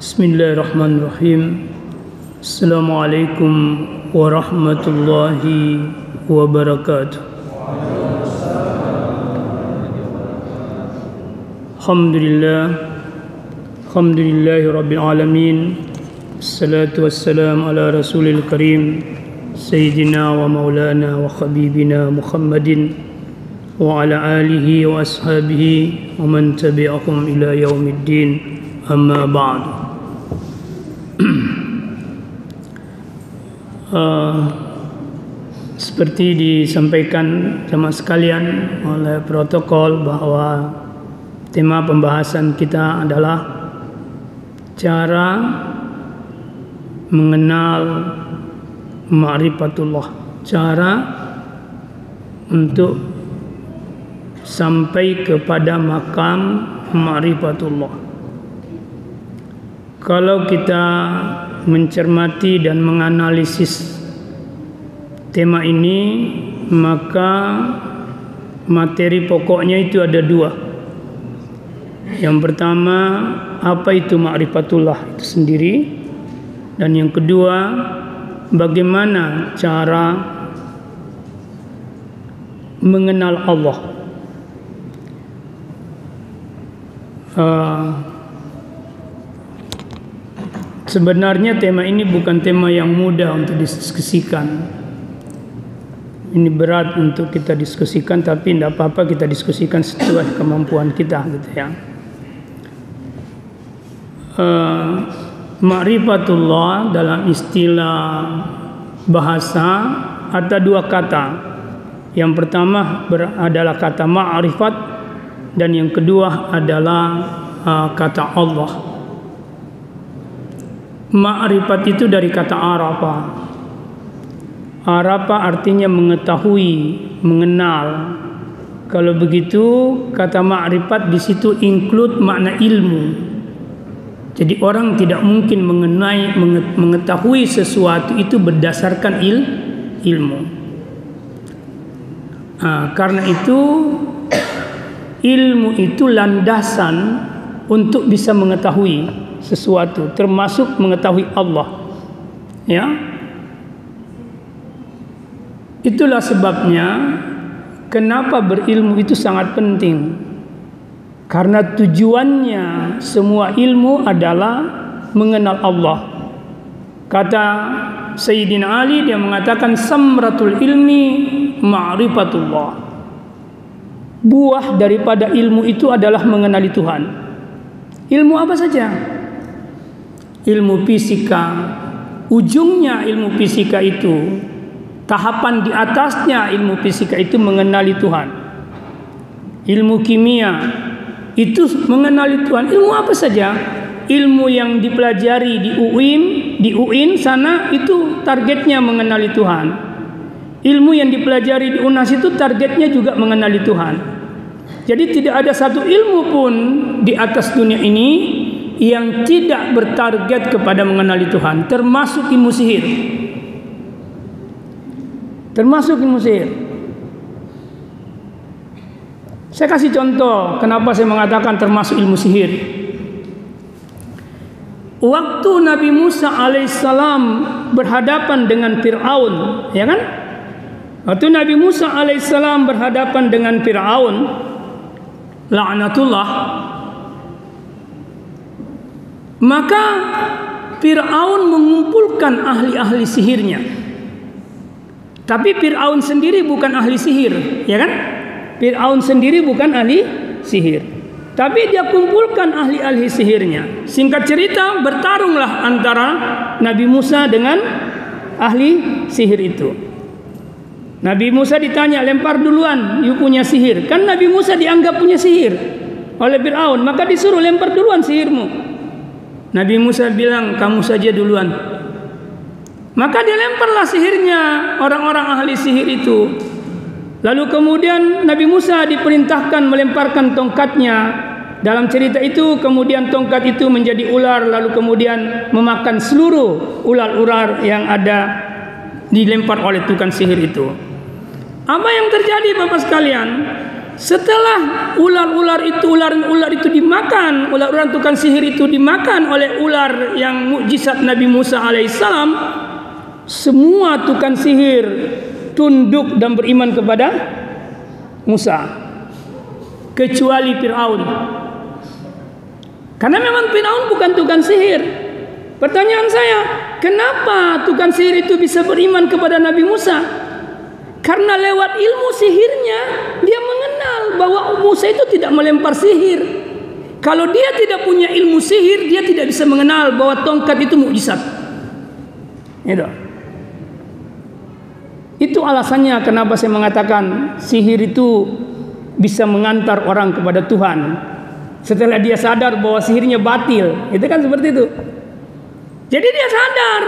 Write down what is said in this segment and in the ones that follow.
Bismillahirrahmanirrahim. Assalamualaikum warahmatullahi wabarakatuh. Alhamdulillahi rabbil alamin. Assalatu wassalamu ala rasulil karim Sayyidina wa maulana wa habibina Muhammadin wa ala alihi wa ashabihi wa man tabi'ahum ila yaumiddin. Amma ba'du. Seperti disampaikan jemaah sekalian oleh protokol bahwa tema pembahasan kita adalah cara mengenal ma'rifatullah, cara untuk sampai kepada makam ma'rifatullah. Kalau kita mencermati dan menganalisis tema ini, maka materi pokoknya itu ada dua. Yang pertama, apa itu ma'rifatullah itu sendiri, dan yang kedua, bagaimana cara mengenal Allah. Sebenarnya tema ini bukan tema yang mudah untuk didiskusikan. Ini berat untuk kita diskusikan, tapi tidak apa-apa kita diskusikan sesuai kemampuan kita, gitu ya. Ma'rifatullah dalam istilah bahasa ada dua kata. Yang pertama adalah kata ma'rifat, dan yang kedua adalah kata Allah. Ma'rifat itu dari kata arafa. Arafa artinya mengetahui, mengenal. Kalau begitu, kata ma'rifat di situ include makna ilmu. Jadi orang tidak mungkin mengetahui sesuatu itu berdasarkan ilmu. Karena itu ilmu itu landasan untuk bisa mengetahui sesuatu, termasuk mengetahui Allah. Ya, itulah sebabnya kenapa berilmu itu sangat penting. Karena tujuannya semua ilmu adalah mengenal Allah. Kata Sayyidina Ali, dia mengatakan samratul ilmi ma'rifatullah. Buah daripada ilmu itu adalah mengenali Tuhan. Ilmu apa saja? Ilmu fisika, ujungnya ilmu fisika itu, tahapan di atasnya ilmu fisika itu mengenali Tuhan. Ilmu kimia itu mengenali Tuhan. Ilmu apa saja? Ilmu yang dipelajari di UIN sana itu targetnya mengenali Tuhan. Ilmu yang dipelajari di UNAS itu targetnya juga mengenali Tuhan. Jadi tidak ada satu ilmu pun di atas dunia ini yang tidak bertarget kepada mengenali Tuhan, termasuk ilmu sihir. Termasuk ilmu sihir. Saya kasih contoh kenapa saya mengatakan termasuk ilmu sihir. Waktu Nabi Musa alaihissalam berhadapan dengan Fir'aun, ya kan? Waktu Nabi Musa alaihissalam berhadapan dengan Fir'aun, laknatullah, maka Fir'aun mengumpulkan ahli-ahli sihirnya. Tapi Fir'aun sendiri bukan ahli sihir, ya kan? Fir'aun sendiri bukan ahli sihir, tapi dia kumpulkan ahli-ahli sihirnya. Singkat cerita, bertarunglah antara Nabi Musa dengan ahli sihir itu. Nabi Musa ditanya, lempar duluan, you punya sihir. Kan Nabi Musa dianggap punya sihir oleh Fir'aun, maka disuruh lempar duluan sihirmu. Nabi Musa bilang, kamu saja duluan. Maka dia lemparlah sihirnya orang-orang ahli sihir itu. Lalu kemudian Nabi Musa diperintahkan melemparkan tongkatnya. Dalam cerita itu kemudian tongkat itu menjadi ular, lalu kemudian memakan seluruh ular-ular yang ada dilempar oleh tukang sihir itu. Apa yang terjadi Bapak sekalian? Setelah ular itu dimakan, ular tukang sihir itu dimakan oleh ular yang mukjizat Nabi Musa alaihissalam, semua tukang sihir tunduk dan beriman kepada Musa, kecuali Fir'aun. Karena memang Fir'aun bukan tukang sihir. Pertanyaan saya, kenapa tukang sihir itu bisa beriman kepada Nabi Musa? Karena lewat ilmu sihirnya dia mengenal bahwa Musa itu tidak melempar sihir. Kalau dia tidak punya ilmu sihir, dia tidak bisa mengenal bahwa tongkat itu mukjizat. Itu alasannya kenapa saya mengatakan sihir itu bisa mengantar orang kepada Tuhan. Setelah dia sadar bahwa sihirnya batil, itu kan seperti itu. Jadi dia sadar,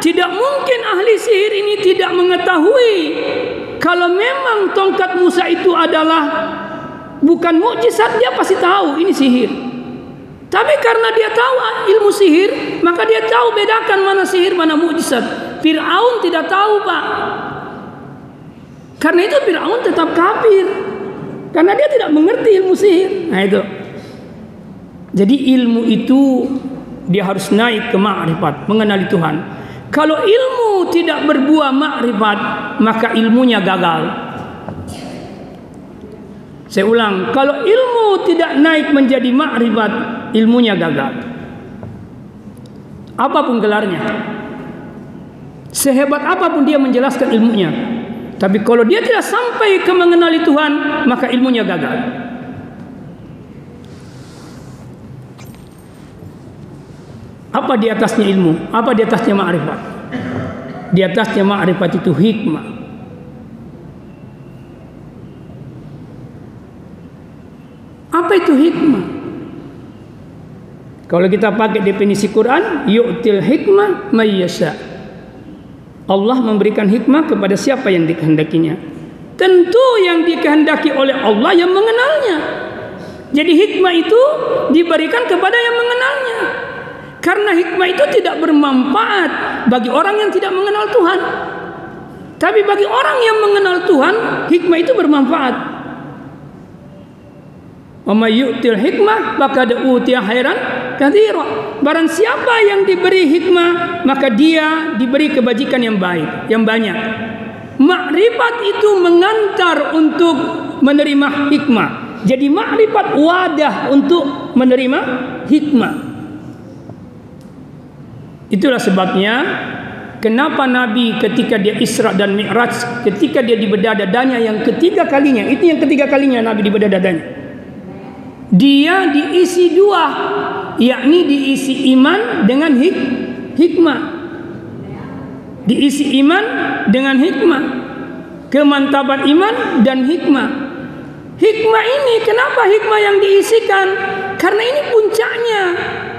tidak mungkin ahli sihir ini tidak mengetahui kalau memang tongkat Musa itu adalah bukan mukjizat, dia pasti tahu ini sihir. Tapi karena dia tahu ilmu sihir, maka dia tahu bedakan mana sihir, mana mukjizat. Fir'aun tidak tahu, Pak. Karena itu Fir'aun tetap kafir, karena dia tidak mengerti ilmu sihir. Nah itu. Jadi ilmu itu dia harus naik ke ma'rifat, mengenali Tuhan. Kalau ilmu tidak berbuah ma'rifat, maka ilmunya gagal. Saya ulang, kalau ilmu tidak naik menjadi ma'rifat, ilmunya gagal. Apapun gelarnya, sehebat apapun dia menjelaskan ilmunya, tapi kalau dia tidak sampai ke mengenali Tuhan, maka ilmunya gagal. Apa di atasnya ilmu? Apa di atasnya ma'rifat? Di atasnya ma'rifat itu hikmah. Apa itu hikmah? Kalau kita pakai definisi Quran, yu'til hikmah may yasha. Allah memberikan hikmah kepada siapa yang dikehendakinya. Tentu yang dikehendaki oleh Allah yang mengenalnya. Jadi hikmah itu diberikan kepada yang mengenalnya. Karena hikmah itu tidak bermanfaat bagi orang yang tidak mengenal Tuhan. Tapi bagi orang yang mengenal Tuhan, hikmah itu bermanfaat. Wa may yu'til hikmah faqad utiya khairan katsira. Barang siapa yang diberi hikmah, maka dia diberi kebajikan yang baik, yang banyak. Makrifat itu mengantar untuk menerima hikmah. Jadi makrifat wadah untuk menerima hikmah. Itulah sebabnya kenapa Nabi ketika dia Isra dan Mi'raj, ketika dia dibedah dadanya yang ketiga kalinya, itu yang ketiga kalinya Nabi dibedah dadanya, dia diisi dua, yakni diisi iman dengan hikmah. Diisi iman dengan hikmah, kemantapan iman dan hikmah. Hikmah ini, kenapa hikmah yang diisikan? Karena ini puncaknya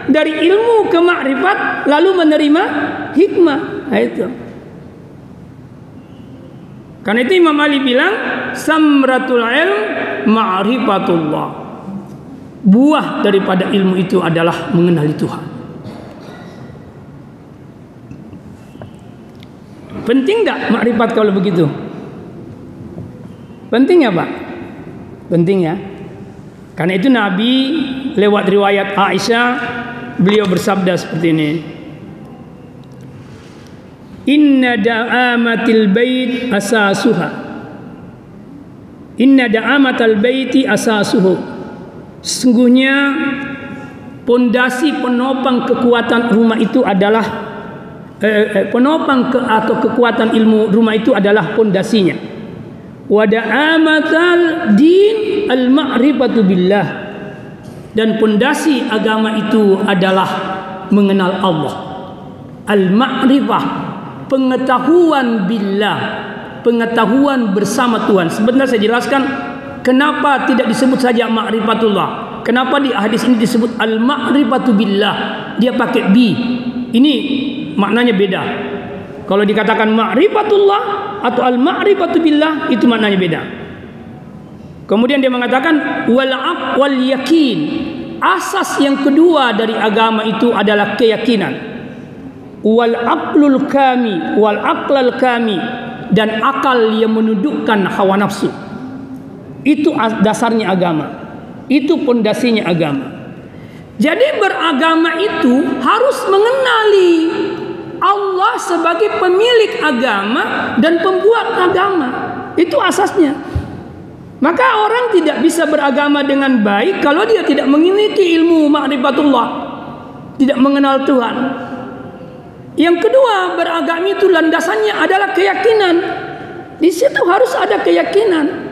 dari ilmu ke makrifat, lalu menerima hikmah. Nah, itu. Karena itu Imam Ali bilang, samratul ilm ma'rifatullah. Buah daripada ilmu itu adalah mengenali Tuhan. Penting enggak makrifat kalau begitu? Penting ya, Pak? Penting ya. Karena itu Nabi lewat riwayat Aisyah, beliau bersabda seperti ini. Inna da'amatil bait asasuha. Inna da'amatal baiti asasuhu. Sesungguhnya pondasi penopang kekuatan rumah itu adalah penopang atau kekuatan ilmu rumah itu adalah pondasinya. Wa da'amatal din al-ma'rifatu billah. Dan pondasi agama itu adalah mengenal Allah. Al-ma'rifah, pengetahuan billah, pengetahuan bersama Tuhan. Sebentar saya jelaskan kenapa tidak disebut saja ma'rifatullah. Kenapa di hadis ini disebut al-ma'rifatu billah. Dia pakai bi. Ini maknanya beda. Kalau dikatakan ma'rifatullah atau al-ma'rifatu billah, itu maknanya beda. Kemudian dia mengatakan wal yakin. Asas yang kedua dari agama itu adalah keyakinan. Wal aqlul kami, wal aqlal kami, dan akal yang menundukkan hawa nafsu. Itu dasarnya agama. Itu pondasinya agama. Jadi beragama itu harus mengenali Allah sebagai pemilik agama dan pembuat agama. Itu asasnya. Maka orang tidak bisa beragama dengan baik kalau dia tidak memiliki ilmu ma'rifatullah, tidak mengenal Tuhan. Yang kedua, beragama itu landasannya adalah keyakinan. Di situ harus ada keyakinan.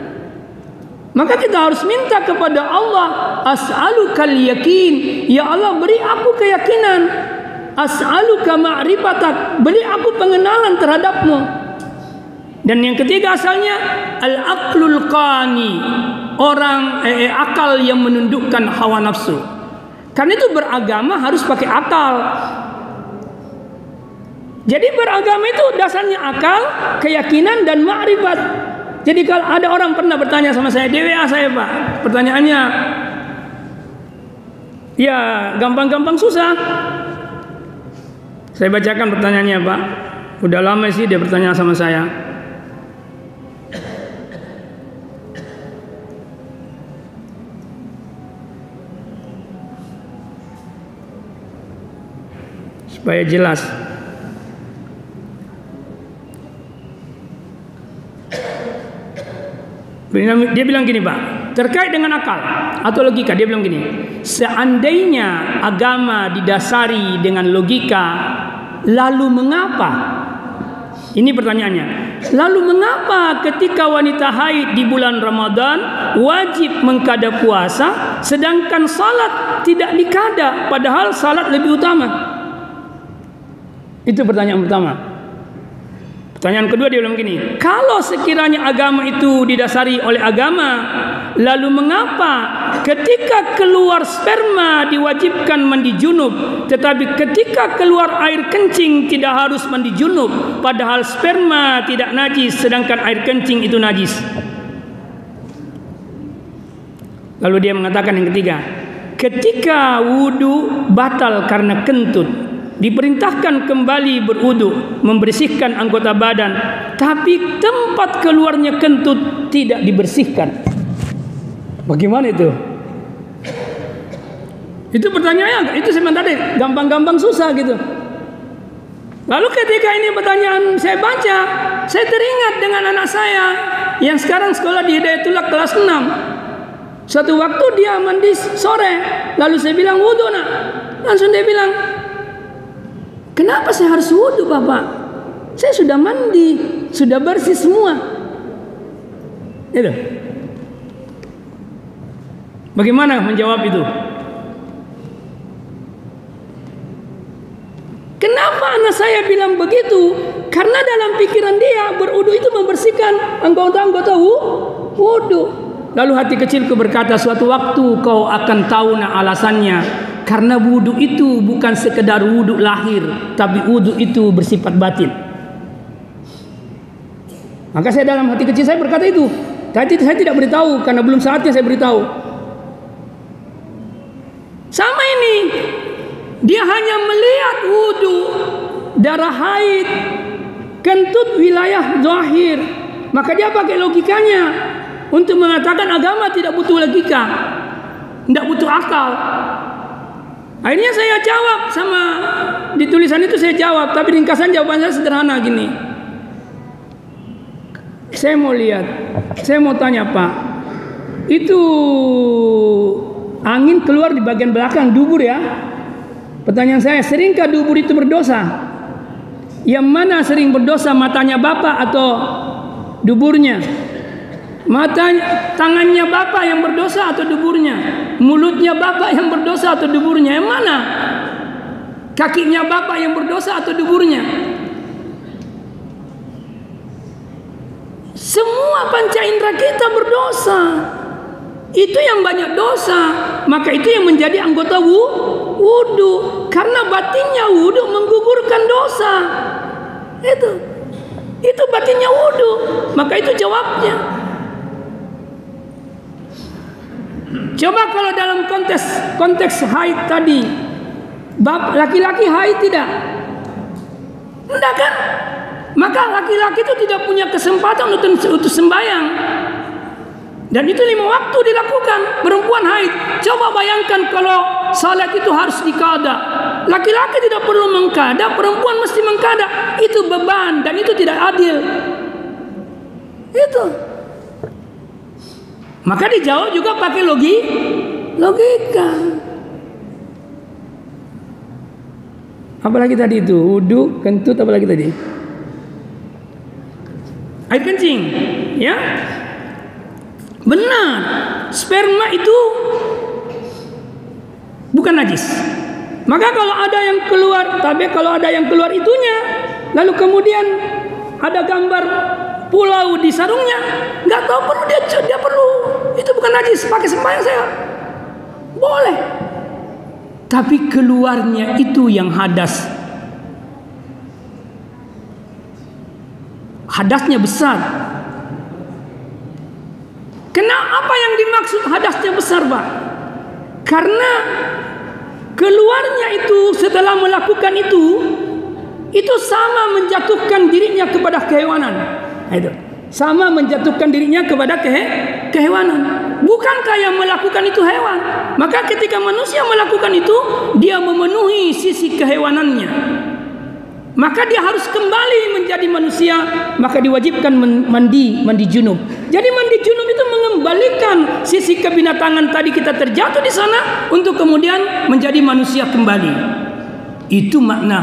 Maka kita harus minta kepada Allah, as'alukal yakin, ya Allah beri aku keyakinan. As'aluka ma'rifatak, beri aku pengenalan terhadapmu. Dan yang ketiga asalnya al-aqlul qani, orang akal yang menundukkan hawa nafsu. Karena itu beragama harus pakai akal. Jadi beragama itu dasarnya akal, keyakinan dan ma'rifat. Jadi kalau ada orang pernah bertanya sama saya, DWA saya Pak, pertanyaannya ya gampang-gampang susah. Saya bacakan pertanyaannya Pak. Udah lama sih dia bertanya sama saya. Supaya jelas. Dia bilang gini Pak, terkait dengan akal atau logika, dia bilang gini, seandainya agama didasari dengan logika, lalu mengapa? Ini pertanyaannya. Lalu mengapa ketika wanita haid di bulan Ramadan wajib mengkada puasa, sedangkan salat tidak dikada, padahal salat lebih utama? Itu pertanyaan pertama. Pertanyaan kedua dia bilang gini, kalau sekiranya agama itu didasari oleh agama, lalu mengapa ketika keluar sperma diwajibkan mandi junub, tetapi ketika keluar air kencing tidak harus mandi junub, padahal sperma tidak najis sedangkan air kencing itu najis? Lalu dia mengatakan yang ketiga, ketika wudu batal karena kentut, diperintahkan kembali berwudu, membersihkan anggota badan, tapi tempat keluarnya kentut tidak dibersihkan. Bagaimana itu? Itu pertanyaannya, itu sebenarnya gampang-gampang susah gitu. Lalu ketika ini pertanyaan saya baca, saya teringat dengan anak saya yang sekarang sekolah di Hidayatullah kelas 6. Suatu waktu dia mandi sore, lalu saya bilang wudu nak. Langsung dia bilang, kenapa saya harus wudu Bapak? Saya sudah mandi, sudah bersih semua. Itu. Bagaimana menjawab itu? Kenapa anak saya bilang begitu? Karena dalam pikiran dia berwudu itu membersihkan anggota-anggota wudu. Lalu hati kecilku berkata, suatu waktu kau akan tahu nak alasannya. Karena wudu itu bukan sekedar wudu lahir, tapi wudu itu bersifat batin. Maka saya dalam hati kecil saya berkata itu. Tadi saya tidak beritahu karena belum saatnya saya beritahu. Sama ini, dia hanya melihat wudu, darah haid, kentut wilayah zahir. Maka dia pakai logikanya untuk mengatakan agama tidak butuh logika, tidak butuh akal. Akhirnya saya jawab sama di tulisan itu saya jawab, tapi ringkasan jawaban saya sederhana gini. Saya mau lihat, saya mau tanya Pak, itu angin keluar di bagian belakang dubur ya? Pertanyaan saya, seringkah dubur itu berdosa? Yang mana sering berdosa, matanya Bapak atau duburnya? Tangannya Bapak yang berdosa atau duburnya? Mulutnya Bapak yang berdosa atau duburnya? Yang mana? Kakinya Bapak yang berdosa atau duburnya? Semua panca indera kita berdosa. Itu yang banyak dosa. Maka itu yang menjadi anggota wudu. Karena batinnya wudu menggugurkan dosa. Itu batinnya wudu. Maka itu jawabnya. Coba kalau dalam konteks haid tadi, laki-laki haid tidak? Tidak kan? Maka laki-laki itu tidak punya kesempatan untuk sembahyang. Dan itu 5 waktu dilakukan. Perempuan haid, coba bayangkan kalau salat itu harus dikada. Laki-laki tidak perlu mengkada, perempuan mesti mengkada. Itu beban dan itu tidak adil. Itu. Maka dijawab juga pakai logika. Apalagi tadi itu, wudu, kentut, apalagi tadi? Air kencing, ya? Benar, sperma itu bukan najis. Maka kalau ada yang keluar, tapi kalau ada yang keluar itunya, lalu kemudian ada gambar pulau di sarungnya, nggak tahu perlu dia perlu, itu bukan najis, pakai sembahyang saya, boleh. Tapi keluarnya itu yang hadas, hadasnya besar. Apa yang dimaksud hadasnya besar, Pak? Karena keluarnya itu setelah melakukan itu sama menjatuhkan dirinya kepada kehewanan. Itu sama menjatuhkan dirinya kepada kehewanan. Bukankah yang melakukan itu hewan? Maka ketika manusia melakukan itu, dia memenuhi sisi kehewanannya. Maka dia harus kembali menjadi manusia. Maka diwajibkan mandi junub. Jadi mandi junub itu mengembalikan sisi kebinatangan tadi kita terjatuh di sana untuk kemudian menjadi manusia kembali. Itu makna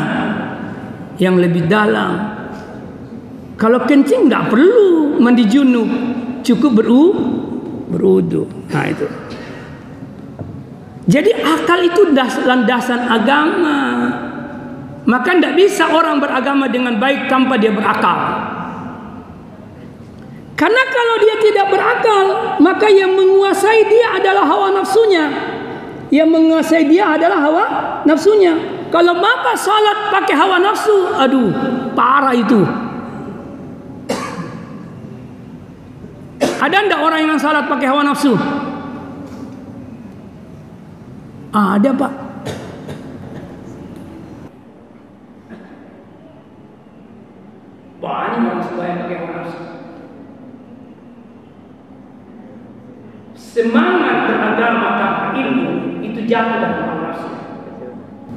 yang lebih dalam. Kalau kencing nggak perlu mandi junub, cukup berudu. Nah itu. Jadi akal itu landasan agama. Maka tidak bisa orang beragama dengan baik tanpa dia berakal. Karena kalau dia tidak berakal, maka yang menguasai dia adalah hawa nafsunya. Yang menguasai dia adalah hawa nafsunya. Kalau bapak salat pakai hawa nafsu, aduh, parah itu. Ada ndak orang yang salat pakai hawa nafsu? Ada, Pak. Banyak orang sembahyang pakai hawa nafsu. Semangat beragama tanpa ilmu itu jatuh dalam hawa nafsu.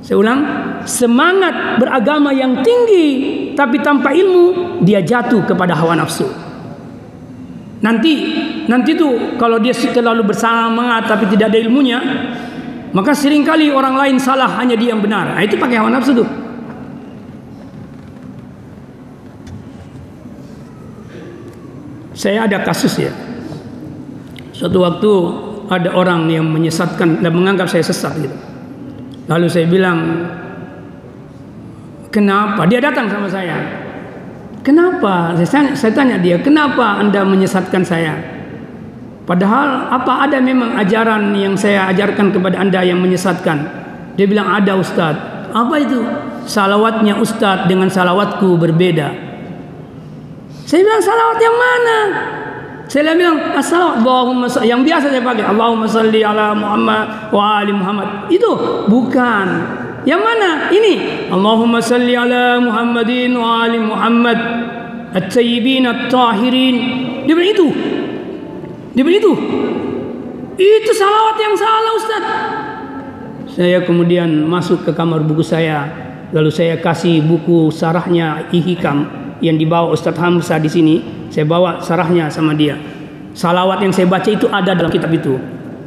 Saya ulang, semangat beragama yang tinggi tapi tanpa ilmu, dia jatuh kepada hawa nafsu. Nanti tuh kalau dia terlalu bersemangat tapi tidak ada ilmunya, maka seringkali orang lain salah, hanya dia yang benar. Nah, itu pakai hawa nafsu tuh. Saya ada kasus ya. Suatu waktu ada orang yang menyesatkan dan menganggap saya sesat gitu. Lalu saya bilang, kenapa? Dia datang sama saya. Kenapa? Saya tanya dia, kenapa Anda menyesatkan saya? Padahal apa ada memang ajaran yang saya ajarkan kepada Anda yang menyesatkan? Dia bilang, ada Ustadz. Apa itu? Salawatnya Ustadz dengan salawatku berbeda. Saya bilang, salawat yang mana? Saya bilang, Allahumma yang biasa saya pakai, Allahumma salli ala Muhammad wa ali Muhammad. Itu bukan. Yang mana? Ini, Allahumma salli ala Muhammadin wa ali Muhammad at-tayyibin at-tahirin. Dia bilang itu. Dia bilang itu. Itu salawat yang salah, Ustaz. Saya kemudian masuk ke kamar buku saya, lalu saya kasih buku sarahnya Ihikam yang dibawa Ustadz Hamzah di sini. Saya bawa sarahnya sama dia. Salawat yang saya baca itu ada dalam kitab itu.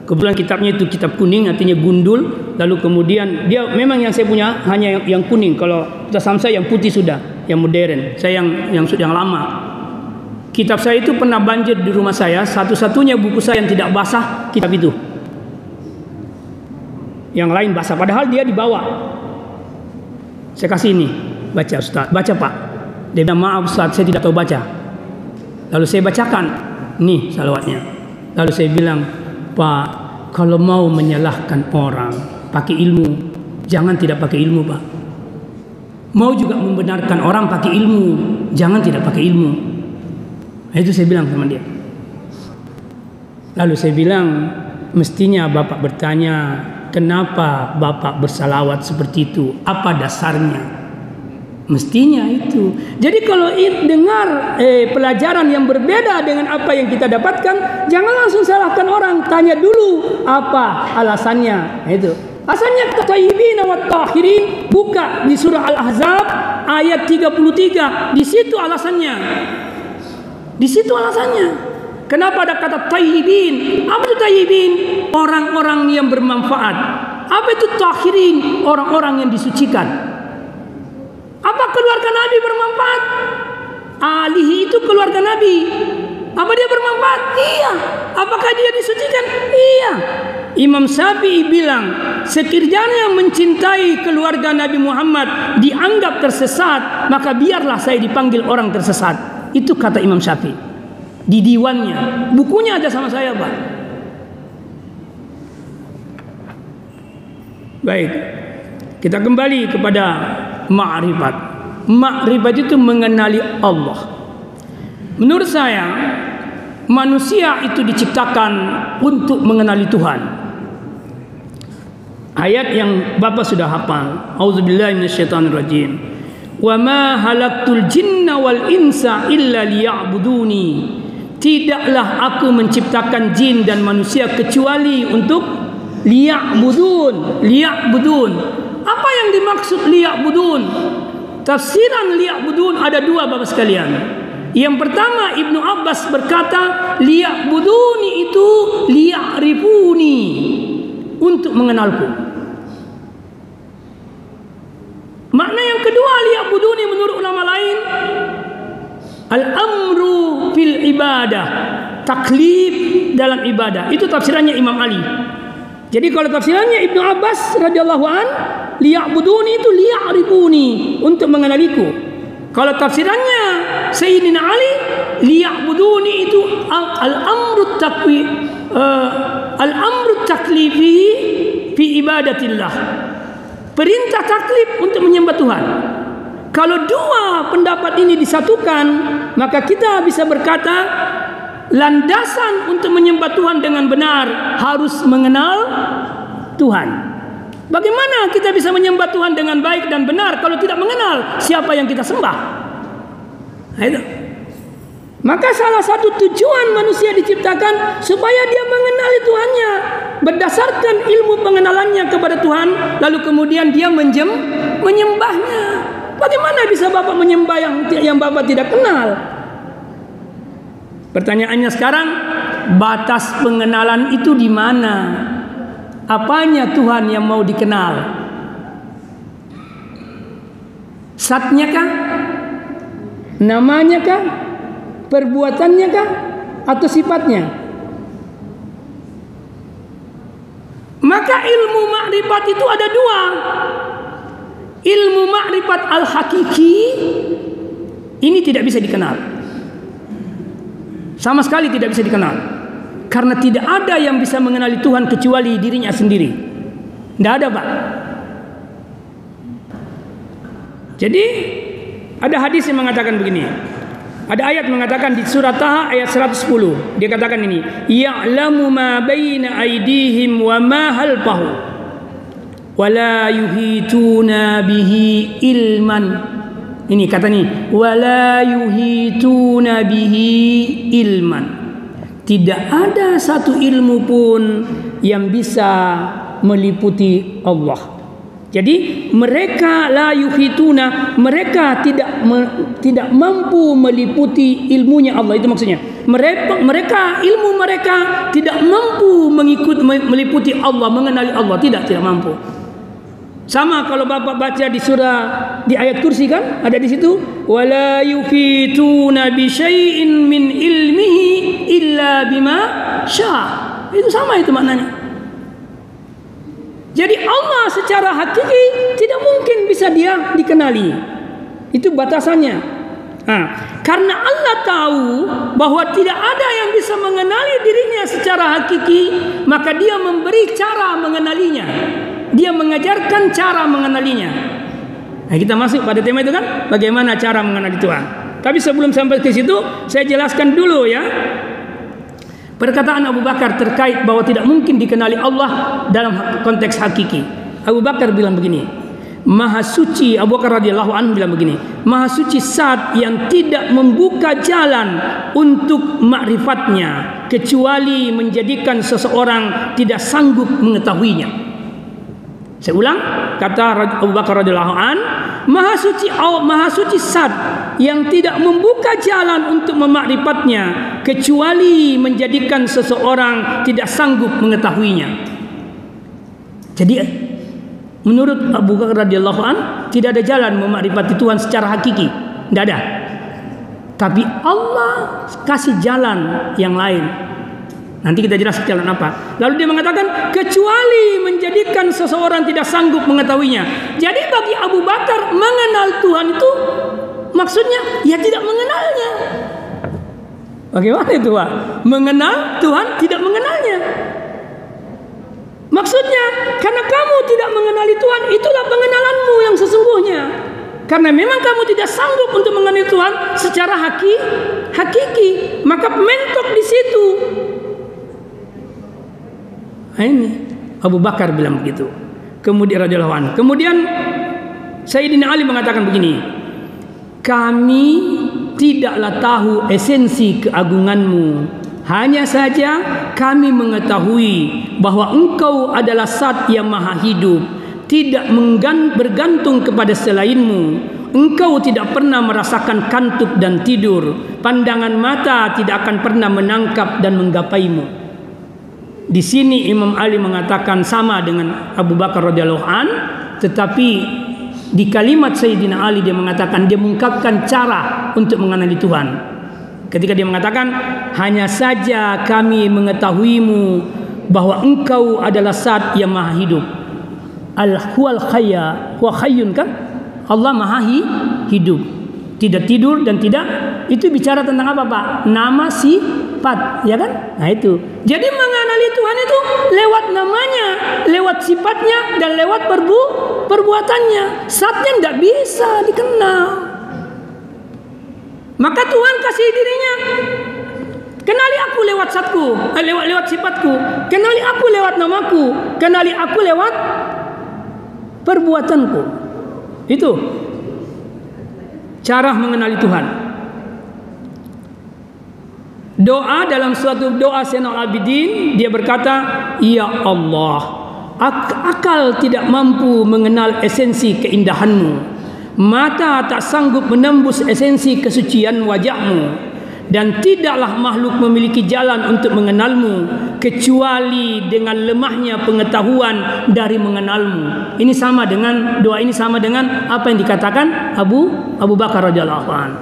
Kebetulan kitabnya itu kitab kuning, artinya gundul. Lalu kemudian dia memang yang saya punya hanya yang kuning. Kalau Ustadz Hamzah yang putih sudah, yang modern. Saya yang lama. Kitab saya itu pernah banjir di rumah saya. Satu-satunya buku saya yang tidak basah kitab itu. Yang lain basah. Padahal dia dibawa. Saya kasih ini, baca Ustaz, baca Pak. Dia bilang, maaf Ustaz, saya tidak tahu baca. Lalu saya bacakan, nih salawatnya. Lalu saya bilang, Pak, kalau mau menyalahkan orang pakai ilmu, jangan tidak pakai ilmu, Pak. Mau juga membenarkan orang pakai ilmu, jangan tidak pakai ilmu. Nah, itu saya bilang sama dia. Lalu saya bilang, mestinya Bapak bertanya, kenapa Bapak bersalawat seperti itu? Apa dasarnya? Mestinya itu. Jadi kalau dengar pelajaran yang berbeda dengan apa yang kita dapatkan, jangan langsung salahkan orang. Tanya dulu apa alasannya. Itu. Alasannya tayyibin wa tahirin, buka di surah Al-Ahzab ayat 33. Di situ alasannya. Di situ alasannya. Kenapa ada kata tayyibin? Apa itu tayyibin? Orang-orang yang bermanfaat. Apa itu tahirin? Orang-orang yang disucikan. Apa keluarga Nabi bermanfaat? Alihi itu keluarga Nabi. Apa dia bermanfaat? Iya. Apakah dia disucikan? Iya. Imam Syafi'i bilang, sekiranya mencintai keluarga Nabi Muhammad dianggap tersesat, maka biarlah saya dipanggil orang tersesat. Itu kata Imam Syafi'i di diwannya. Bukunya ada sama saya, Pak. Baik. Kita kembali kepada ma'rifat. Ma'rifat itu mengenali Allah. Menurut saya, manusia itu diciptakan untuk mengenali Tuhan. Ayat yang Bapak sudah hafal. Auzubillahi minasyaitonirrajim. Wa ma halaqtul jinna wal insa illa liya'buduni. Tidaklah aku menciptakan jin dan manusia kecuali untuk liya'budun. Liya'budun. Apa yang dimaksud liya'budun? Tafsiran liya'budun ada dua, Bapak sekalian. Yang pertama, Ibnu Abbas berkata, liya'buduni itu liya'rifuni, untuk mengenalku. Makna yang kedua liya'buduni menurut ulama lain, al-amru fil ibadah, taklif dalam ibadah. Itu tafsirannya Imam Ali. Jadi kalau tafsirannya Ibnu Abbas radhiyallahu an, liya'buduni itu liya'rifuni, untuk mengenaliku. Kalau tafsirannya Sayyidina Ali, liya'buduni itu al-amru taklifi fi ibadatillah. Perintah taklif untuk menyembah Tuhan. Kalau dua pendapat ini disatukan, maka kita bisa berkata landasan untuk menyembah Tuhan dengan benar harus mengenal Tuhan. Bagaimana kita bisa menyembah Tuhan dengan baik dan benar kalau tidak mengenal siapa yang kita sembah? Itu. Maka salah satu tujuan manusia diciptakan supaya dia mengenali Tuhannya berdasarkan ilmu pengenalannya kepada Tuhan, lalu kemudian dia menyembahnya. Bagaimana bisa Bapak menyembah yang Bapak tidak kenal? Pertanyaannya sekarang, batas pengenalan itu di mana? Apanya Tuhan yang mau dikenal? Zatnya kah? Namanya kah? Perbuatannya kah? Atau sifatnya? Maka ilmu makrifat itu ada dua. Ilmu makrifat al-hakiki ini tidak bisa dikenal. Sama sekali tidak bisa dikenal. Karena tidak ada yang bisa mengenali Tuhan kecuali dirinya sendiri. Tidak ada, Pak. Jadi ada hadis yang mengatakan begini. Ada ayat mengatakan di surah Taha ayat 110. Dia katakan ini, ya'lamu ma baina aydihim wa ma halfahu wa la yuhituna bihi ilman. Ini kata nih, wa la yuhituna bihi ilman. Tidak ada satu ilmu pun yang bisa meliputi Allah. Jadi mereka la yuhituna, mereka tidak mampu meliputi ilmunya Allah. Itu maksudnya. Mereka ilmu mereka tidak mampu meliputi Allah, mengenali Allah, tidak mampu. Sama kalau Bapak baca di surah di ayat kursi kan ada di situ, wala yuhituna bi syai'in min ilmihi illa bima syaa. Itu sama itu maknanya. Jadi Allah secara hakiki tidak mungkin bisa dia dikenali. Itu batasannya. Nah, karena Allah tahu bahwa tidak ada yang bisa mengenali dirinya secara hakiki, maka dia memberi cara mengenalinya. Dia mengajarkan cara mengenalinya. Nah, kita masuk pada tema itu kan, bagaimana cara mengenali Tuhan. Tapi sebelum sampai ke situ, saya jelaskan dulu ya. Perkataan Abu Bakar terkait bahwa tidak mungkin dikenali Allah dalam konteks hakiki. Abu Bakar bilang begini, Maha suci, Abu Bakar radhiyallahu anhu bilang begini, Maha suci zat yang tidak membuka jalan untuk makrifatnya kecuali menjadikan seseorang tidak sanggup mengetahuinya. Saya ulang, kata Abu Bakar radhiyallahu anhu, Maha suci zat yang tidak membuka jalan untuk memakrifatnya kecuali menjadikan seseorang tidak sanggup mengetahuinya. Jadi menurut Abu Bakar radhiyallahu an, tidak ada jalan memakrifati Tuhan secara hakiki, tidak ada. Tapi Allah kasih jalan yang lain. Nanti kita jelaskan jalan apa. Lalu dia mengatakan kecuali menjadikan seseorang tidak sanggup mengetahuinya. Jadi bagi Abu Bakar mengenal Tuhan itu maksudnya ya tidak mengenalnya. Bagaimana itu Pak? Mengenal Tuhan tidak mengenalnya. Maksudnya, karena kamu tidak mengenali Tuhan, itulah pengenalanmu yang sesungguhnya. Karena memang kamu tidak sanggup untuk mengenali Tuhan secara hakiki, maka mentok di situ. Nah, ini Abu Bakar bilang begitu. Kemudian radhiyallahu anhu. Kemudian Sayyidina Ali mengatakan begini, kami tidaklah tahu esensi keagunganmu. Hanya saja kami mengetahui bahwa engkau adalah zat yang maha hidup, tidak bergantung kepada selainmu. Engkau tidak pernah merasakan kantuk dan tidur. Pandangan mata tidak akan pernah menangkap dan menggapaimu. Di sini Imam Ali mengatakan sama dengan Abu Bakar radhiyallahu an, tetapi di kalimat Sayyidina Ali dia mengatakan, dia mengungkapkan cara untuk mengenali Tuhan. Ketika dia mengatakan, hanya saja kami mengetahuimu bahwa engkau adalah zat yang maha hidup. Al-huwal khayya, huwa khayyun kan? Allah maha hidup, tidak tidur dan tidak. Itu bicara tentang apa Pak? Nama, sifat, ya kan? Nah itu. Jadi mengenali Tuhan itu lewat namanya, lewat sifatnya, dan lewat perbuatannya. Zatnya tidak bisa dikenal. Maka Tuhan kasih dirinya, kenali aku lewat zatku, lewat sifatku, kenali aku lewat namaku, kenali aku lewat perbuatanku. Itu cara mengenali Tuhan. Doa dalam suatu doa Zainal Abidin, dia berkata, ya Allah, akal tidak mampu mengenal esensi keindahanmu. Mata tak sanggup menembus esensi kesucian wajahmu, dan tidaklah makhluk memiliki jalan untuk mengenalmu kecuali dengan lemahnya pengetahuan dari mengenalmu. Ini sama dengan doa ini sama dengan apa yang dikatakan Abu Bakar radhiyallahu anhu.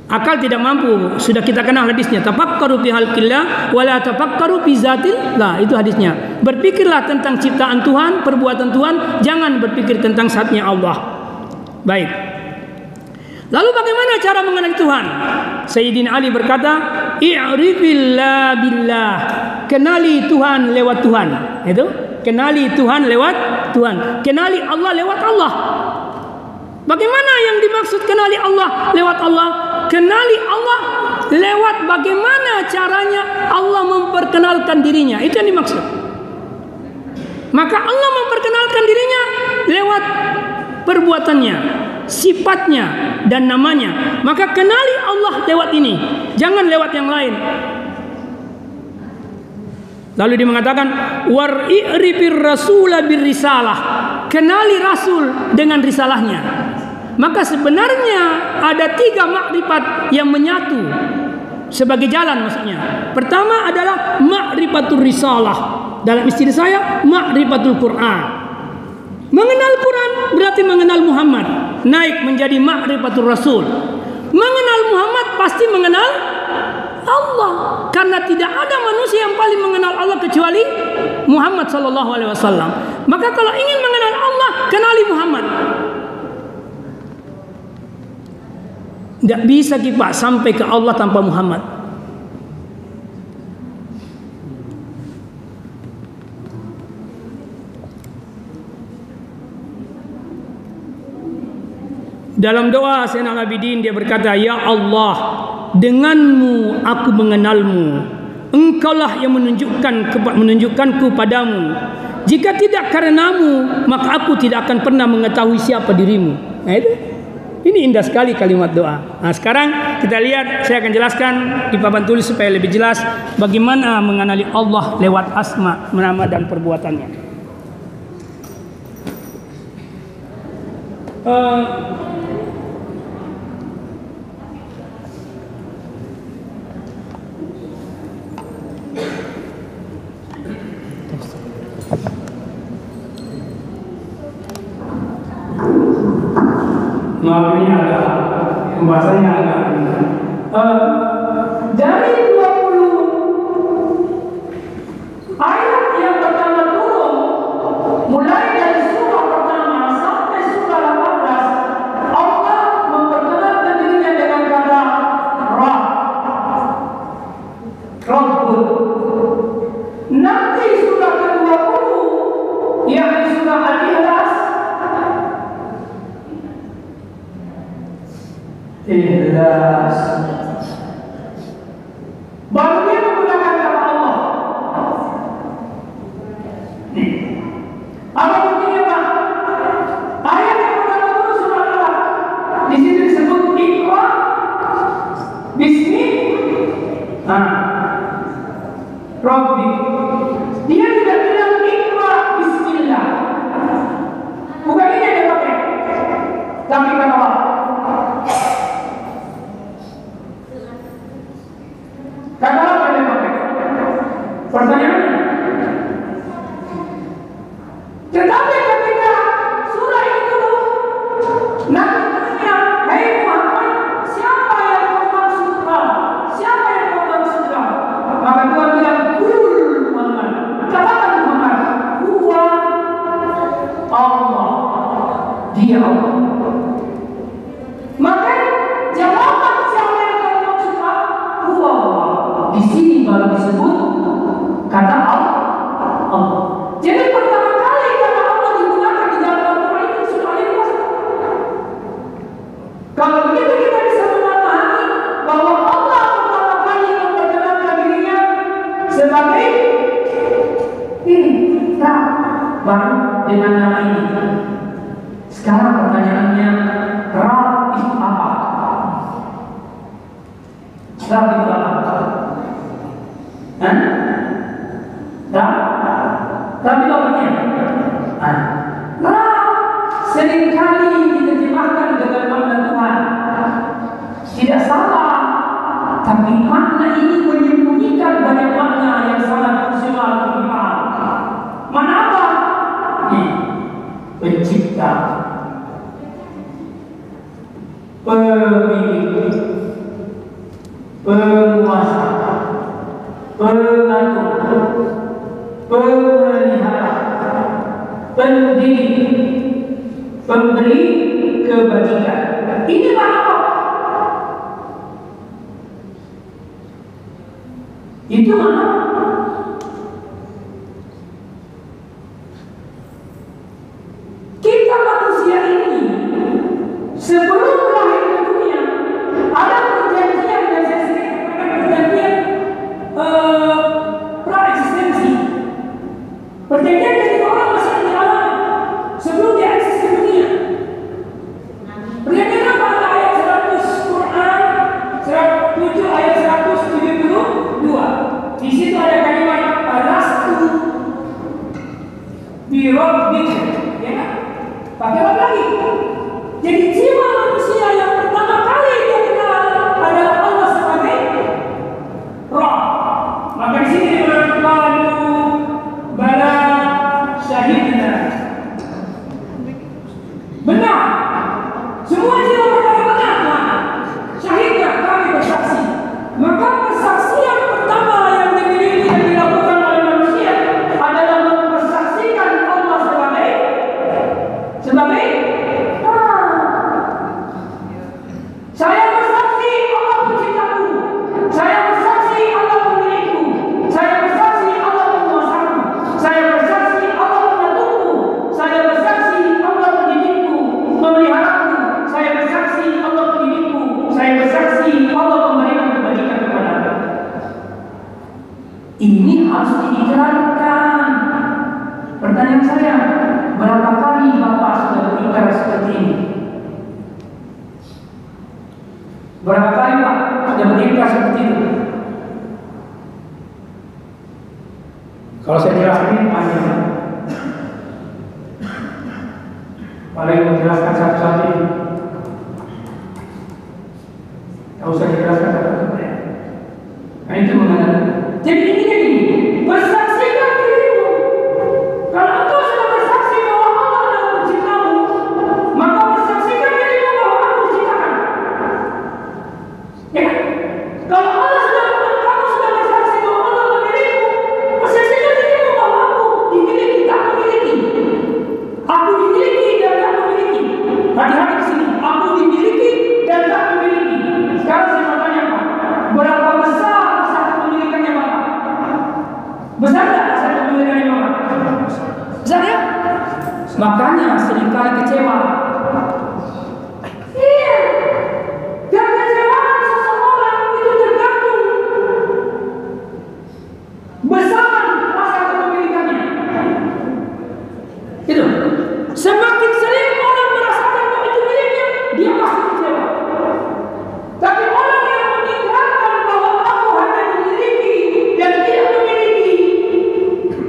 Akal tidak mampu, sudah kita kenal hadisnya. Tafakkaru fi khalqillah wa la tafakkaru fi zatillah, itu hadisnya. Berpikirlah tentang ciptaan Tuhan, perbuatan Tuhan, jangan berpikir tentang zatnya Allah. Baik. Lalu bagaimana cara mengenali Tuhan? Sayyidina Ali berkata, i'rifillah billah. Kenali Tuhan lewat Tuhan. Itu, kenali Tuhan lewat Tuhan. Kenali Allah lewat Allah. Bagaimana yang dimaksud kenali Allah lewat Allah? Kenali Allah lewat bagaimana caranya Allah memperkenalkan dirinya. Itu yang dimaksud. Maka Allah memperkenalkan dirinya lewat perbuatannya, sifatnya, dan namanya. Maka kenali Allah lewat ini, jangan lewat yang lain. Lalu dia mengatakan, war'irifir rasula birrisalah. Kenali Rasul dengan risalahnya. Maka sebenarnya ada 3 makrifat yang menyatu sebagai jalan maksudnya. Pertama adalah makrifatul risalah. Dalam istilah saya, makrifatul Quran. Mengenal Quran berarti mengenal Muhammad. Naik menjadi makrifatul Rasul. Mengenal Muhammad pasti mengenal Allah. Karena tidak ada manusia yang paling mengenal Allah kecuali Muhammad SAW. Maka kalau ingin mengenal Allah, kenali Muhammad. Tidak bisa kita sampai ke Allah tanpa Muhammad. Dalam doa Zainal Abidin dia berkata, ya Allah, denganmu aku mengenalmu. Engkaulah yang menunjukkanku padamu. Jika tidak karenamu, maka aku tidak akan pernah mengetahui siapa dirimu. Nah, itu. Ini indah sekali kalimat doa. Nah, sekarang kita lihat, saya akan jelaskan di papan tulis supaya lebih jelas bagaimana mengenali Allah lewat asma, nama dan perbuatannya. Maaf ini agak pembahasannya agak dari 20 ayat yang pertama turun, mulai dari surah pertama sampai surah 18, Allah memperkenalkan dirinya dengan kata Rabbul. Nanti surah ke-20 yakni surah Al-Ikhlas, baru dia menggunakan kata Allah. Apa buktinya, Pak? Ayat yang pertama itu surah Allah. Di situ disebut Iqra Bismi Rabbi. Dia tidak bilang Iqra Bismillah. Bukan ini yang dia pakai. Tapi kata Allah. Kata apa yang pakai? Pertanyaannya. Tetapi ketika surah itu Nabi bertanya, "Hai Muhammad, siapa yang kau maksud? Siapa yang kau maksud?" Maka Tuhan bilang, "Qul Muhammad." Katakan Muhammad, "Huwa Allah." Dia Allah. Maka jawaban siapa yang kau maksud? Huwa Allah. Di sini baru disebut kata Allah. Jadi pertama kali kata Allah digunakan di dalam Al-Quran itu sudah Al-Ikhlas. Kalau begitu kita bisa memahami bahwa Allah pertama kali memperkenalkan dirinya sebagai ini, baru dengan nama ini. Sekarang pertanyaannya, Rabb itu apa? Rabb itu apa? Tapi bapaknya seringkali diterjemahkan dengan makna Tuhan. Tidak salah, tapi makna ini menyembunyikan banyak makna yang sangat personal untuk dipahami. Mana apa? Pencipta, pemilik, penguasa, pengatur, pemelihara, pendidik, pemberi kebajikan. Ini apa? Itu mana? Kita manusia ini sebelum lahir ke dunia ada perjanjian yang saya sering katakan, perjanjian pra-eksistensi. Perjanjian ketika orang masih di alam sebelum dia eksis ke dunia. Perjanjian apa? Ada ayat 100 Quran 7 ayat 172. Di situ ada kalimat alastu bi rabbika, ya kan? Pakai apa lagi? Jadi jiwa manusia yang pertama kali dia kenal adalah Allah sebagai Rabb. Maka di sini diberitakan bala syahidna. Benar. Semua jiwa berkata benar. Syahidna, kami bersaksi. Maka persaksian pertama yang dimiliki dan dilakukan oleh manusia adalah mempersaksikan Allah sebagai Kalau saya jelaskan ini panjang. Paling menjelaskan satu-satu ini. Tak usah dijelaskan satu-satu ya. Nah itu mengenai. Jadi intinya gini, bersaksikan dirimu. Kalau engkau sudah bersaksi bahwa Allah adalah penciptamu, maka bersaksikan dirimu bahwa aku diciptakan. Ya, kalau Allah kamu sudah bersaksi bahwa Allah memilihmu, bersaksikan dirimu bahwa aku dimiliki, tak memiliki. Aku dimiliki dan tak memiliki. Hati-hati di sini. Aku dimiliki dan tak memiliki. Sekarang saya mau tanya Pak, berapa besar kepemilikannya Bapak? Besar tak besar kepemilikannya Bapak? Besar ya? Makanya seringkali kecewa. Iya. Kekecewaan seseorang itu tergantung besar rasa kepemilikannya. Itu. Semakin sering orang merasakan bahwa itu miliknya, dia pasti kecewa. Tapi orang yang meninggalkan bahwa aku hanya memiliki dan tidak memiliki,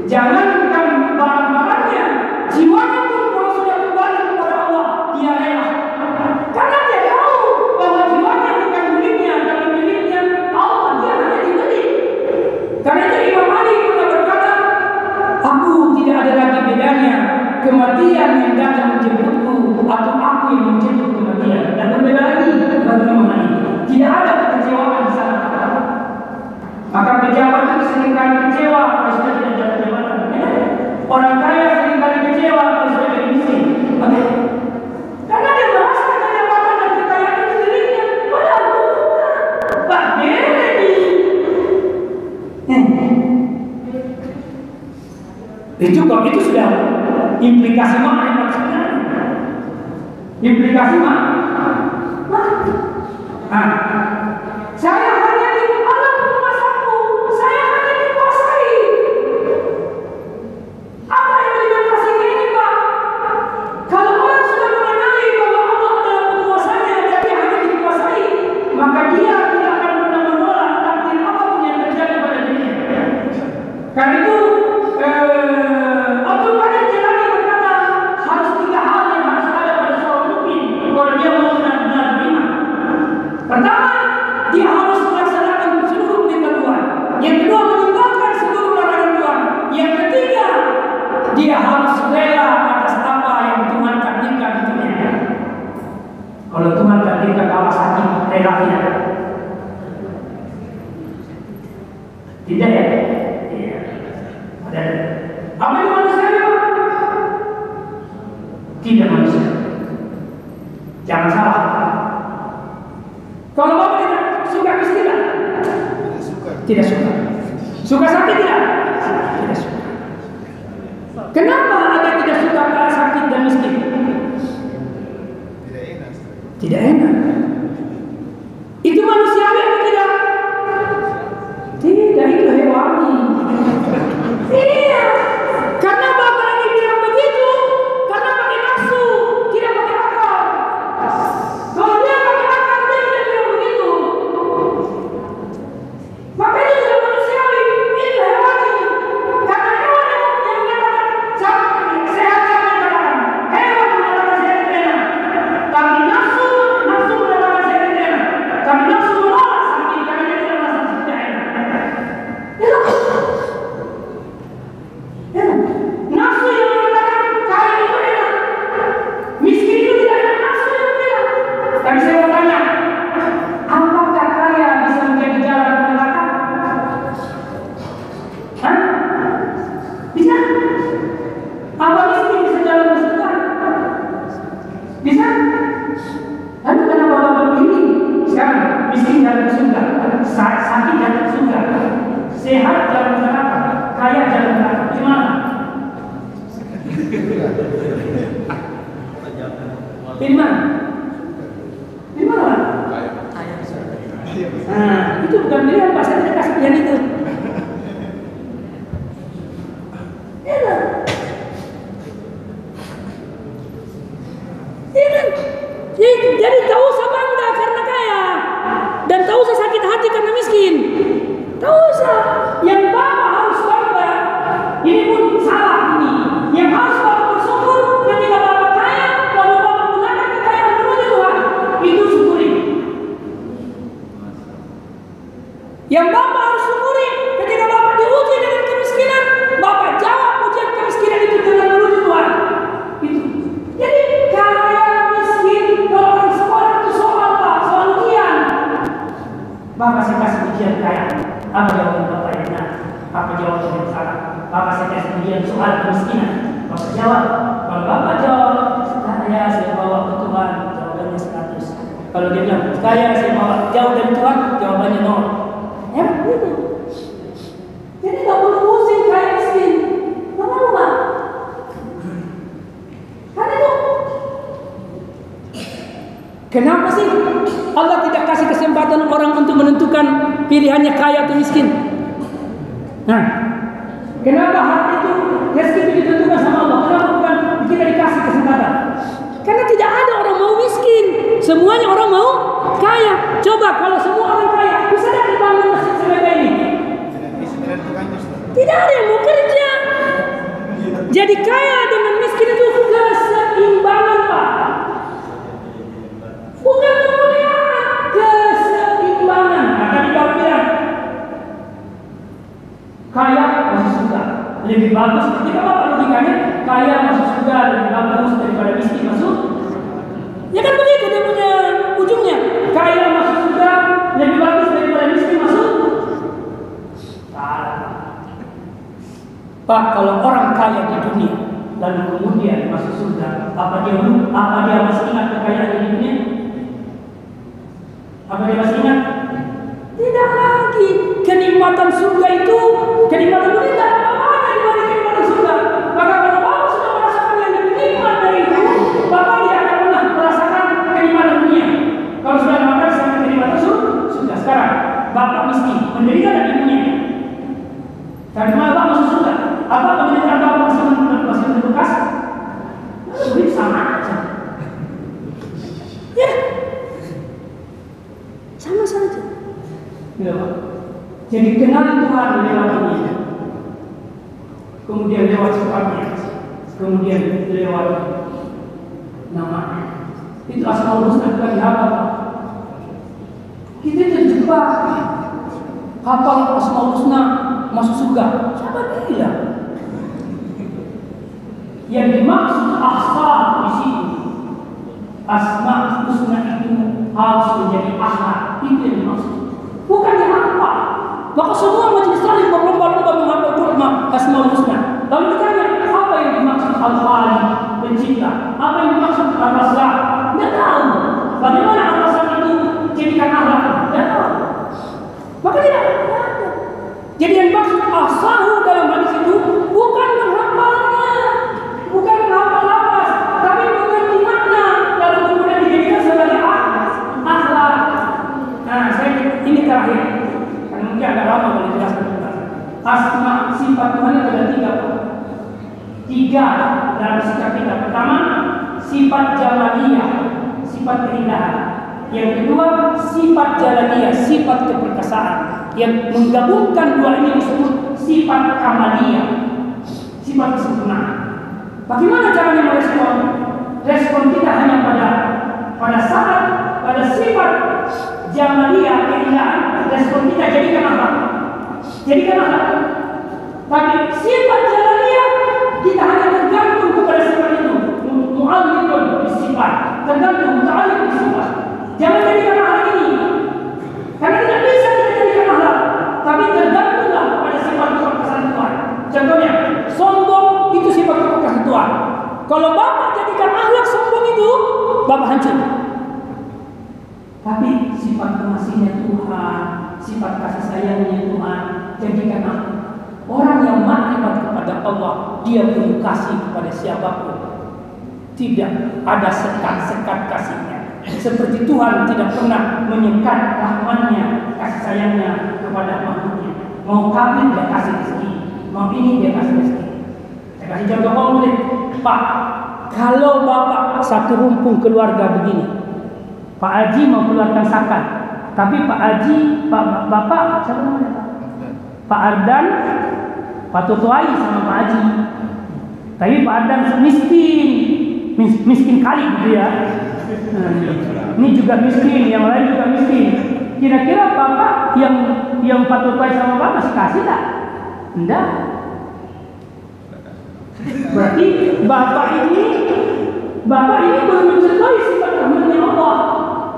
jangankan barang-barangnya, jiwanya pun kalau sudah kembali kepada Allah, dia rela. Karena dia tahu bahwa jiwanya bukan miliknya, tapi miliknya Allah, dia hanya dibeli. Karena itu Imam Ali pernah berkata, aku tidak ada lagi bedanya kematian yang datang menjemputku atau aku yang menjemput kematian. Dan berbeda lagi bagi Imam Ali. Tidak ada kekecewaan di sana. Maka pejabat itu seringkali kecewa kalau sudah tidak dapat jabatan. Orang kaya seringkali kecewa kalau sudah jadi miskin. Karena dia merasa jabatan dan kekayaan itu miliknya. Padahal bukan. Pak Beni. Itu kok itu sudah implikasi makna sebenarnya. Implikasi makna. Saya hanya di alam penguasaku. Saya hanya dikuasai. Apa yang dibatasi ini Pak? Kalau orang sudah mengenali bahwa Allah adalah penguasanya dan dia hanya dikuasai, maka dia tidak akan pernah menolak takdir apapun yang terjadi pada dirinya. Karena itu Abdul Qadir Jilani berkata harus 3 hal yang harus ada pada seorang mukmin kalau dia mau benar-benar beriman. Pertama, dia harus melaksanakan seluruh perintah Tuhan. Yang kedua, meninggalkan seluruh larangan Tuhan. Yang ketiga, dia harus rela atas apa yang Tuhan takdirkan untuknya. Kalau Tuhan takdirkan Bapak sakit, rela tidak? Tidak ya? Iya. Apa itu manusia? Tidak manusia. Jangan salah. Kalau Bapak tidak suka miskin, tidak suka. Suka sakit tidak? Tidak suka. Kenapa Anda tidak suka kalau sakit dan miskin? Tidak enak. Itu manusiawi atau tidak? Tidak, itu hewani. Iya. Karena Bapak ini bilang begitu, karena pakai nafsu, tidak pakai akal. Kalau dia pakai akal, dia tidak bilang begitu. Maka itu tidak manusiawi, itu hewani. Karena hewan yang menyatakan sehat sama mengatakan hewan menyatakan sehat enak. Tapi nafsu menyatakan sehat enak. Tapi nafsu menolak sakit karena dia tidak merasa tidak enak. Nafsu yang mengatakan kaya itu enak, miskin itu tidak enak. Nafsu yang bilang. Tapi saya mau tanya, apakah kaya bisa menjadi jalan ke neraka? Hah? Bisa? Apa miskin bisa jalan ke surga? Bisa? Lalu kenapa Bapak pilih sekarang miskin jalan ke surga, sakit jalan ke surga, sehat jalan ke neraka, kaya jalan ke neraka? Gimana? Firman. Nah, itu bukan pilihan Pak, saya tidak kasih pilihan itu. Jadi tak usah bangga karena kaya, dan tak usah sakit hati karena miskin. Tak usah. Yang Bapak harus bangga salah ini. Yang harus Bapak bersyukur ketika Bapak kaya, lalu Bapak gunakan kekayaan menuju Tuhan. Itu syukuri. Yang Bapak harus syukuri ketika Bapak diuji dengan kemiskinan, Bapak jawab ujian kemiskinan itu dengan menuju Tuhan. Itu. Jadi kaya miskin, kalau orang sekolah itu soal apa? Soal ujian. Bapak saya kasih ujian kaya. Apa jawaban Bapak yang benar? Apa jawaban yang salah? Bapak saya kasih ujian soal kemiskinan. Bapak jawab. Kalau Bapak jawab, saya bawa ke Tuhan, jawabannya 100. Kalau dia bilang, saya bawa jauh dari Tuhan, jawabannya 0. Ya, begitu. Jadi tak perlu pusing kaya miskin. Kenapa? Karena itu. Kenapa sih Allah tidak kasih kesempatan orang untuk menentukan pilihannya kaya atau miskin? Nah, kenapa hal itu rezeki itu ditentukan sama Allah? Kenapa bukan kita dikasih kesempatan? Karena tidak ada orang mau miskin, semuanya orang mau kaya. Coba kalau semua orang kaya, bisa tidak dibangun masjid sebagai ini? Tidak ada yang mau kerja. Jadi kaya dengan miskin itu keseimbangan, Pak. Bukan kemuliaan, keseimbangan. Nah, tadi Bapak bilang kaya masuk surga lebih bagus. Ketika Bapak logikanya kaya masuk surga lebih bagus daripada miskin masuk. Ya kan begitu dia punya ujungnya. Kaya masuk surga lebih bagus daripada miskin masuk. Salah. Pak, kalau orang kaya di dunia lalu kemudian masuk surga, apa dia masih ingat kekayaan di dunia? Apa dia masih ingat? Tidak lagi. Kenikmatan surga itu, kenikmatan dunia tidak ada apa-apa dibanding kenikmatan surga. Maka kalau Bapak sudah merasakan yang lebih nikmat dari itu, Bapak tidak akan pernah merasakan kenikmatan dunia. Kalau sudah merasakan kenikmatan surga, sekarang Bapak miskin, menderita dari dunia. Dari mana Bapak masuk surga? Apa penderitaan Bapak masih berbekas? Itu sama aja. Ya. Sama saja. Ya, jadi kenal Tuhan lewat ini, kemudian lewat sifatnya, kemudian lewat namanya. Itu Asmaul Husna bukan dihafal. Kita terjebak hafal Asmaul Husna masuk surga. Siapa bilang? Yang dimaksud ahsan di sini, Asmaul Husna itu harus menjadi akhlak. Itu yang dimaksud. Bukan dihafal. Maka semua majelis saling berlomba-lomba menghafal Quran Asmaul Husna. Lalu ditanya, apa yang dimaksud Al-Khaliq, pencipta? Apa yang dimaksud Ar-Razzaq? Tidak tahu. Bagaimana Ar-Razzaq itu jadikan akhlak? Tidak tahu. Maka tidak ada. Jadi yang dimaksud asahu dalam hadis itu bukan menghafalnya, bukan menghafal lafaz, tapi mengerti makna lalu kemudian dijadikan sebagai akhlak. Nah, ini terakhir. Karena mungkin agak lama kalau dijelaskan. Asma sifat Tuhan itu ada 3 dalam sikap kita. Pertama, sifat jamaliyah, sifat keindahan. Yang kedua, sifat jalaniyah, sifat keperkasaan. Yang menggabungkan dua ini disebut sifat kamaliyah, sifat kesempurnaan. Bagaimana caranya merespon? Respon kita hanya pada saat pada sifat jamaliyah, keindahan, respon kita jadikan apa? Jadikan apa? Tapi sifat jalaniyah kita hanya tergantung kepada sifat itu. Mu'alliqun sifat, tergantung muta'alliq sifat. Jangan jadikan hal ini, karena tidak bisa kita jadikan hal, tapi tergantunglah pada sifat keperkasaan Tuhan. Contohnya, sombong itu sifat keperkasaan Tuhan. Kalau Bapak jadikan akhlak sombong itu, Bapak hancur. Tapi sifat pengasihnya Tuhan, sifat kasih sayangnya Tuhan, jadikan akhlak. Orang yang makrifat kepada Allah, dia penuh kasih kepada siapapun. Tidak ada sekat-sekat kasihnya. Seperti Tuhan tidak pernah menyekat rahmannya, kasih sayangnya kepada makhluknya. Mau kafir dia kasih rezeki, mau ini dia kasih rezeki. Saya kasih contoh konkret, Pak. Kalau Bapak satu rumpun keluarga begini, Pak Haji mau keluarkan zakat, tapi Pak Haji, Bapak siapa namanya Pak? Pak Ardan Pak Tutuai sama Pak Haji. Tapi Pak Adang miskin kali gitu ya. Ini juga miskin, yang lain juga miskin. Kira-kira Bapak yang Pak Tutuai sama Bapak masih kasih tak? Enggak. Berarti Bapak ini belum mencintai sifat rahmatnya Allah.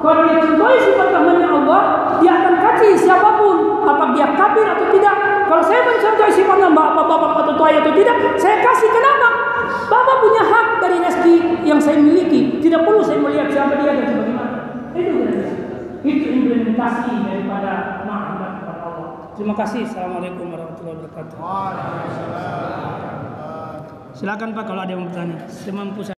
Kalau dia cintai sifat rahmatnya Allah, dia akan kasih siapapun, apa dia kafir atau tidak. Kalau saya mencintai sifatnya Bapak Pak Tutuai atau tidak, saya kasih. Kenapa? Bapak punya hak dari rezeki yang saya miliki. Tidak perlu saya melihat siapa dia dan sebagaimana. Itu implementasi daripada mahabbah kepada Allah. Terima kasih. Assalamualaikum warahmatullahi wabarakatuh. Silakan Pak kalau ada yang bertanya. Semampu saya.